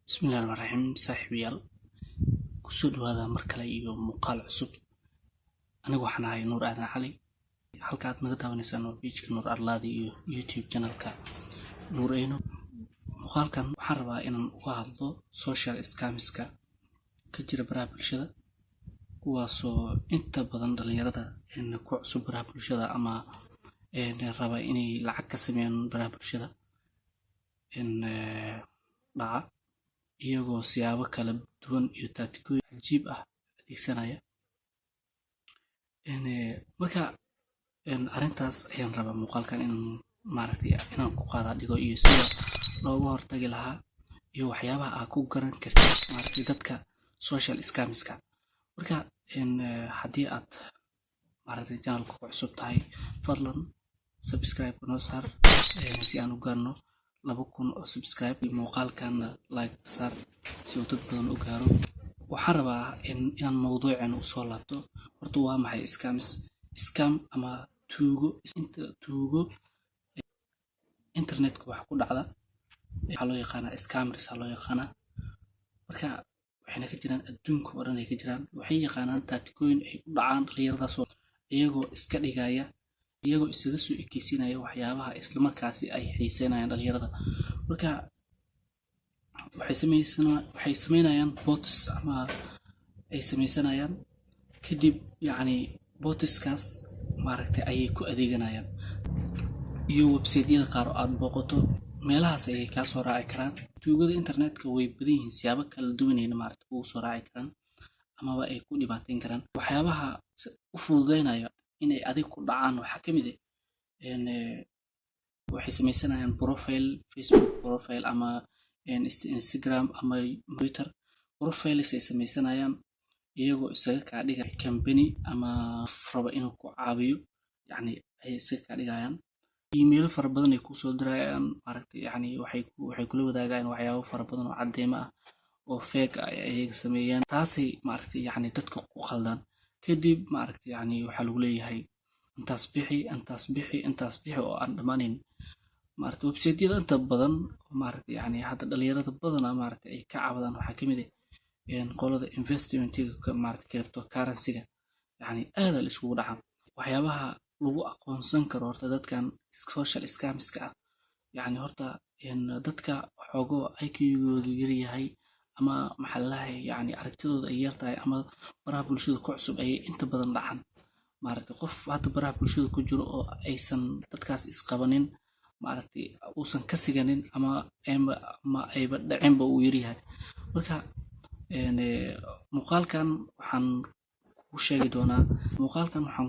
بسم الله الرحمن الرحيم صاحبيال kusoo dhawaada mar kale iyo muuqaal cusub anigu waxaan ahay Nuur Aadan Cali halka aad naga daawaneysaan waa page-ka Nuur Arlaadi iyo YouTube channel-ka Nuur Eeno muuqaalkan waxaan rabaa inaan uga hadlo social scams-ka ka jira baraha bulshada kuwaasoo inta badan dhalinyarada ku cusub baraha bulshada ama raba inay lacag ka sameeyaan baraha bulshada dhaca iyagoo siyaabo kala duwan iyo tactics cajiib ah adeegsanaya marka arintaas ayaan rabaa muuqaalkan inaan ku qaada dhigo iyo sida looga hortagi lahaa iyo waxyaabaha aad ku garan kartid dadka social scams-ka marka haddii aad channel-ka ku cusub tahay fadlan subscribe noo saar si aan u gaarno 2,000 oo subscribe muuqaalkan like saar si uu dad badan u gaaro waxaan rabaa inaan mowduucan u soo laabto horta waa maxay scam ama tuugo internetka wax ku dhacda waxa loo yaqaanaa scammers loo yaqaanaa marka waxayna ka jiraan adduunka oo dhan ay ka jiraan waxay yaqaanaan tactics ay u dhacaan dhalinyaradaas iyagoo iska dhigaya iyagoo isaga soo ekeysiinaya waxyaabaha isla markaasi ay xiiseynayaan dhalinyarada marka waxay sameynayaan bots ama ay sameysanayaan kadib botskaas ayay ku adeeganayaan iyo website-yada qaar oo aad booqato meelahaas ayay ka soo raaci karaan tuugada internetka way badan yihiin siyaabo kala duwanayna ugu soo raaci karaan amaba ay ku dhibaateyn karaan waxyaabaha u fududeynaya inay adig ku dhacaan waxa kamid waxay sameysanayaan profile Facebook profile ama Instagram ama Twitter profiles ay sameysanayaan iyagoo isaga ka dhiga company ama raba inuu ku caawiyo ay isaga ka dhigayaan email fara badan ay ku soo dirayaan waxay kula wadaagaan waxyaabo fara badan oo cadeemo ah oo fake ay sameeyaan taasay dadka ku khaldan kadib waxa lagu leeyahay intaas bixi oo aan dhamaanin website-yada inta badan hadda dhalinyarada badan ay ka caawdaan waxa kamid qolada investment-ga cryptocurrency-ga aad la isugu dhaca waxyaabaha lagu aqoonsan karo horta dadkan social scams-ka horta dadka xogo IQ-goodu yar yahay ama maxallahay aragtidooda ay yar tahay ama baraha bulshada ku cusub ay inta badan dhacaan qof hadda baraha bulshada ku jiro oo aysan dadkaas isqabanin uusan ka siganin ama ayba dhacinba uu yar yahay marka muuqaalkan waxaan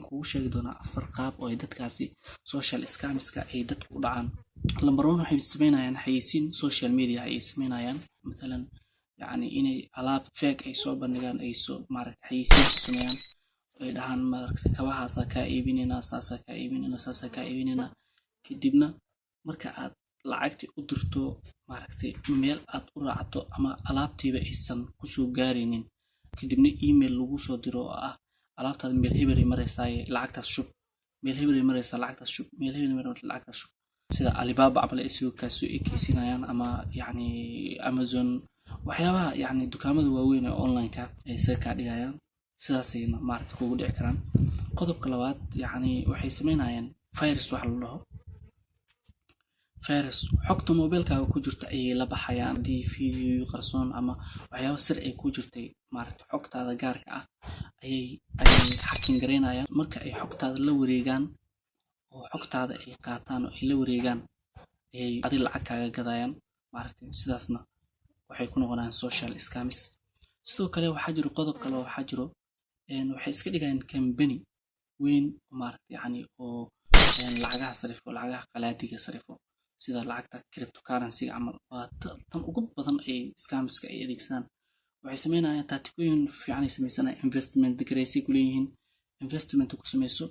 kugu sheegi doonaa 4 qaab oo ay dadkaasi social scams-ka ay dadku u dhacaan number 1 waxay sameynayaan xayeysiin social media ay sameynayaan midalan inay alaab fake ay soo bandhigaan ay soo xayeysiin ku sameeyaan ay dhahaan kabahaas ka iibinayna saasa ka iibinayna kadibna marka aad lacagti u dirto meel aad u raacto ama alaabtiiba aysan ku soo gaaraynin kadibna email lagu soo diro oo ah alaabtaad meel hebel maraysaa lacagtaas shub meel hebel maraysaa lacagtaas shub sida Alibaba abla isoo ka soo ekeysinayaan ama Amazon waxyaabaha dukaamada waaweyn ee online-ka ay isaga ka dhigayaan sidaasayna kugu dhici karaan qodobka labaad waxay sameynayaan virus wax la dhaho virus xogta mobilkaaga ku jirta ay la baxayaan video qarsoon ama waxyaabo sir ay ku jirtay xogtaada gaarka ah ayay hacking gareynayaan marka ay xogtaada la wareegaan oo xogtaada ay qaataan oo ay la wareegaan ay adiga lacag kaaga gadayaan sidaasna waxay ku noqonayaan social scams sidoo kale waxaa jiro qodob kale waxaa jiro waxay iska dhigayaan company weyn oo lacagaha sarifo lacagaha qalaadiga sarifo sida lacagta cryptocurrency ama tan ugu badan ay scams-ka ay adeegsadaan waxay sameynayaan tactics fiican ay sameysanayaan investment decrease ku leeyihiin investment ku sameyso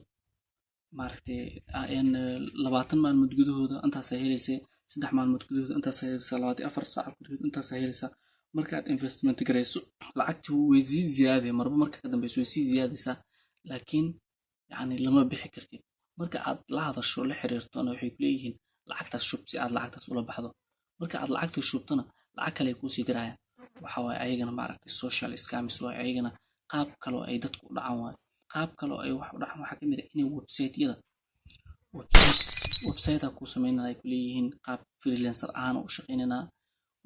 20 maalmood gudahooda intaas ay helaysaa 3 maalmood gudahooda intaas ay helaysaa 24 saac gudahooda intaas ay helaysaa markaad investment gareyso lacagtii way sii ziyaadaysaa marba marka ka dambayso way sii ziyaadaysaa laakiin lama bixi kartid marka aad la hadasho la xiriirto waxay ku leeyihiin lacagtaas shub si aad lacagtaas ula baxdo marka aad lacagta shubtana lacag kale ay ku sii dirayaan. Waxa waaye ayagana maaragtay social scams waaye ayagana qaab kale oo ay dadku u dhacaan waaye. Qaab kale oo ay wax u dhacaan waxaa ka mid ah inay website ku sameynayaan ay ku leeyihiin qaab freelancer ahaan u shaqeynayna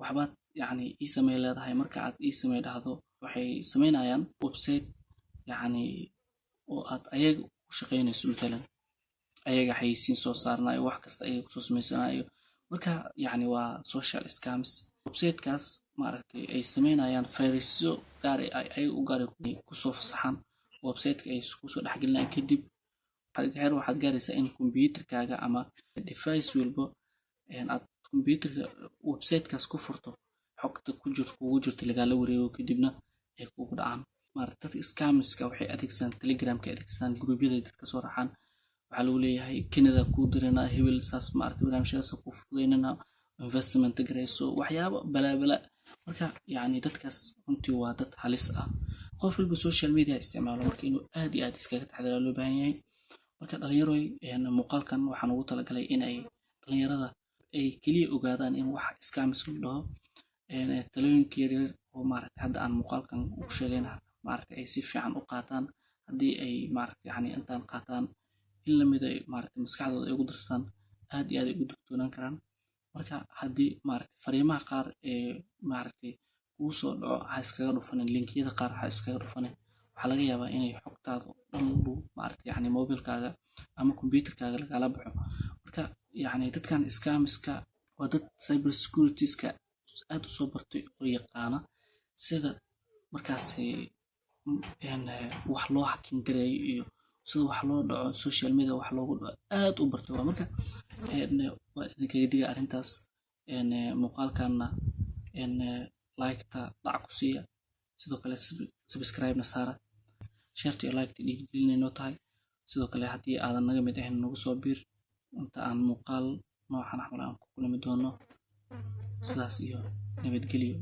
waxbaad yacni ii samee leedahay marka aad ii samee dhahdo waxay sameynayaan website yacni oo aad ayaga u shaqeynayso matalan ayaga xayeysiin soo saarnayo wax kasta ayaga kusoo sameysanayo marka yacni waa social scams. Websitekaas maaragtay ay sameynayaan fayrasyo gaar ah ay ayaga u gaar kusoo fasaxaan websiteka ay kusoo dhexgelinayaan kadib waxaad gaaraysaa in kombiyuutarkaaga ama device walbo aad kombiyuutarka websitekaas ku furto xogta kugu jirta lagala wareego kadibna ay kugu dhacaan. Maaragtay dadka scamska waxay adeegsadaan telegramka adeegsadaan gruubyada dadka soo raxaan waxaa lagu leeyahay Canada ku dirana hebel saas maaragtay barnaamijyadaas ku fududeynana investment gareyso waxyaabo balaabala marka yacni dadkaas runtii waa dad halis ah. Qof walba social media isticmaalo marka inuu aad iyo aad iskaga taxadaro loo baahan yahay. Marka dhalinyarooy muuqaalkan waxaan ugu talagalay in ay dhalinyarada ay kaliya ogaadaan in wax scams la dhaho talooyinka yaryar oo maaragtay hadda aan muuqaalkan u sheegayna maaragtay ay si fiican u qaataan haddii ay maaragtay yacni intaan qaataan in la mid ay maaragtay maskaxdooda ay ugu darstaan aad iyo aad ay ugu digtoonaan karaan. Marka haddii maaragtay fariimaha qaar ee maaragtay kugu soo dhaco ha iskaga dhufanin linkiyada qaar ha iskaga dhufanin waxaa laga yaabaa inay xogtaada dhan maaragtay yacni mobilkaaga ama kombiyuutarkaaga lagala baxo. Marka yacni dadkan scamska waa dad cyber security-ska aad u soo bartay oo yaqaana sida markaasi wax loo hakin gareeyo iyo sida wax loo dhaco social media wax loogu dhaco aad u bartay waa marka waa idinkaga diga arrintaas muuqaalkanna like-ta dhac ku siiya sidoo kale subscribe-na saara share iyo like-ta dhiirigelinayno tahay sidoo kale haddii aadan naga mid ahayn nagu soo biir inta aan muuqaal noocan axmal aan ku kulmi doono sidaas iyo nabadgelyo.